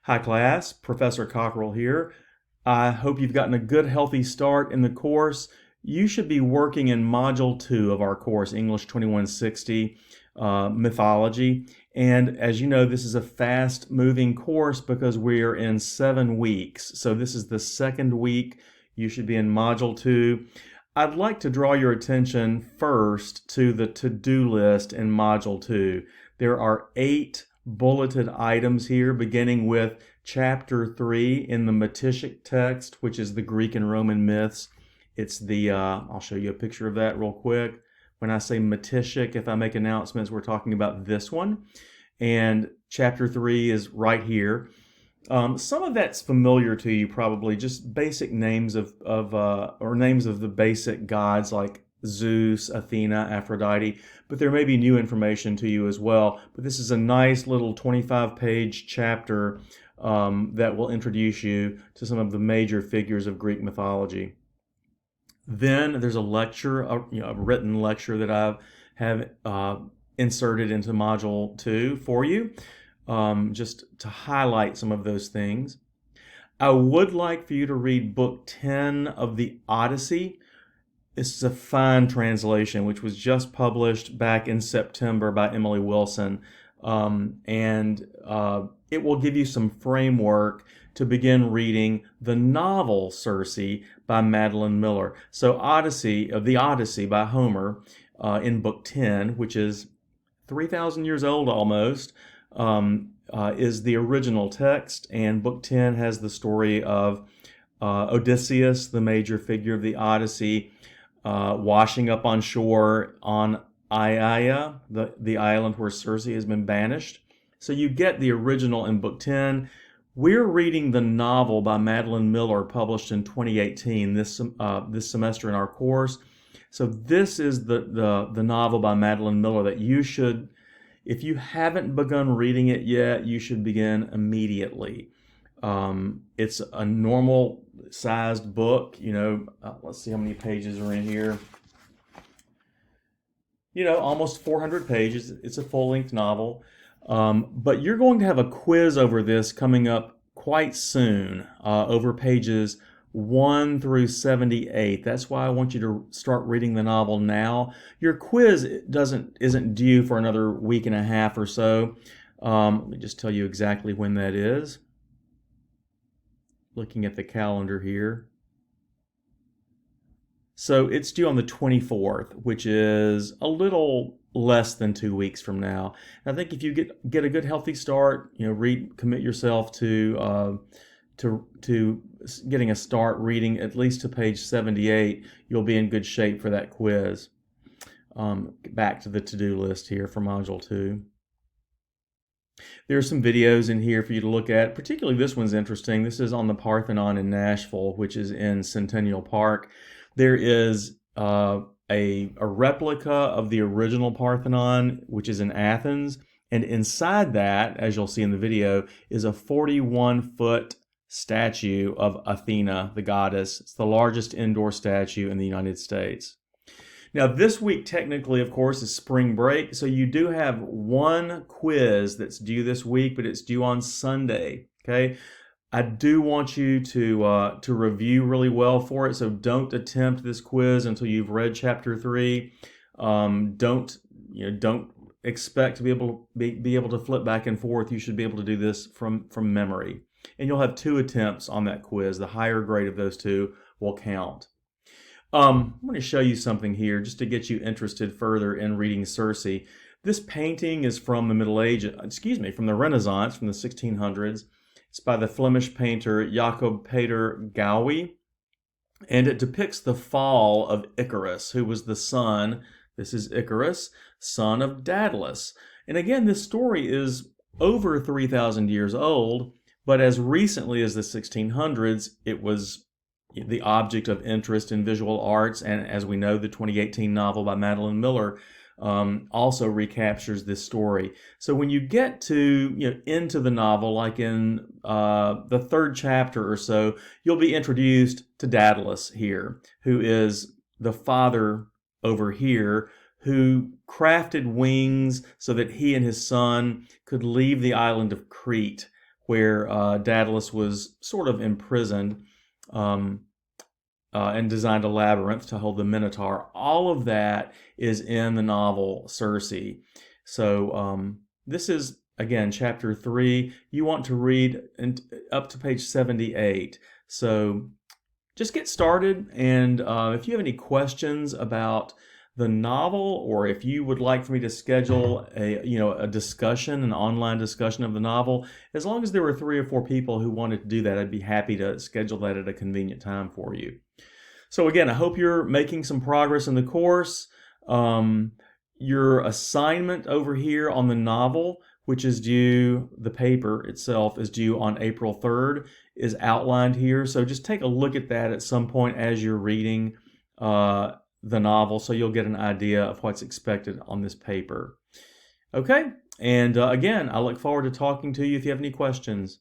Hi class, Professor Cockrell here. I hope you've gotten a good healthy start in the course. You should be working in Module 2 of our course, English 2160, Mythology. And as you know, this is a fast moving course because we are in 7 weeks. So this is the second week. You should be in Module 2. I'd like to draw your attention first to the to-do list in Module 2. There are 8 bulleted items here, beginning with Chapter 3 in the Metishic text, which is the Greek and Roman myths. It's the, I'll show you a picture of that real quick. When I say Metishic, if I make announcements, we're talking about this one. And Chapter 3 is right here. Some of that's familiar to you probably, just basic names or names of the basic gods like Zeus, Athena, Aphrodite, but there may be new information to you as well. But this is a nice little 25-page chapter that will introduce you to some of the major figures of Greek mythology. Then there's a lecture, a written lecture that I have inserted into Module 2 for you, just to highlight some of those things. I would like for you to read Book 10 of the Odyssey. This is a fine translation, which was just published back in September by Emily Wilson. It will give you some framework to begin reading the novel Circe by Madeline Miller. So the Odyssey by Homer in Book 10, which is 3,000 years old almost, is the original text, and Book 10 has the story of Odysseus, the major figure of the Odyssey, washing up on shore on Aiaia, the island where Circe has been banished. So you get the original in Book 10. We're reading the novel by Madeline Miller, published in 2018, this semester in our course. So this is the novel by Madeline Miller that you should, if you haven't begun reading it yet, you should begin immediately. It's a normal sized book, let's see how many pages are in here. Almost 400 pages. It's a full-length novel. But you're going to have a quiz over this coming up quite soon, over pages 1 through 78. That's why I want you to start reading the novel now. Your quiz isn't due for another week and a half or so. Let me just tell you exactly when that is. Looking at the calendar here. So it's due on the 24th, which is a little less than 2 weeks from now. And I think if you get a good healthy start, commit yourself to getting a start reading at least to page 78, you'll be in good shape for that quiz. Back to the to-do list here for Module 2. There are some videos in here for you to look at. Particularly this one's interesting. This is on the Parthenon in Nashville, which is in Centennial Park. There is a replica of the original Parthenon, which is in Athens. And inside that, as you'll see in the video, is a 41-foot statue of Athena, the goddess. It's the largest indoor statue in the United States. Now, this week, technically, of course, is spring break, so you do have one quiz that's due this week, but it's due on Sunday, okay? I do want you to review really well for it, so don't attempt this quiz until you've read Chapter 3. Don't expect to be able to flip back and forth. You should be able to do this from memory. And you'll have 2 attempts on that quiz. The higher grade of those 2 will count. I'm going to show you something here just to get you interested further in reading Circe. This painting is from the from the Renaissance, from the 1600s. It's by the Flemish painter Jacob Peter Gouwy, and it depicts the fall of Icarus, who was the son, this is Icarus, son of Daedalus. And again, this story is over 3,000 years old, but as recently as the 1600s, it was the object of interest in visual arts, and as we know, the 2018 novel by Madeline Miller also recaptures this story. So when you get to into the novel, like in the 3rd chapter or so, you'll be introduced to Daedalus here, who is the father over here, who crafted wings so that he and his son could leave the island of Crete where Daedalus was sort of imprisoned and designed a labyrinth to hold the Minotaur. All of that is in the novel Circe. So this is, again, chapter 3. You want to read up to page 78. So just get started, and if you have any questions about the novel, or if you would like for me to schedule a discussion, an online discussion of the novel, as long as there were 3 or 4 people who wanted to do that, I'd be happy to schedule that at a convenient time for you. So again, I hope you're making some progress in the course. Your assignment over here on the novel, which is due, the paper itself is due on April 3rd, is outlined here. So just take a look at that at some point as you're reading the novel, so you'll get an idea of what's expected on this paper. Okay, and again, I look forward to talking to you if you have any questions.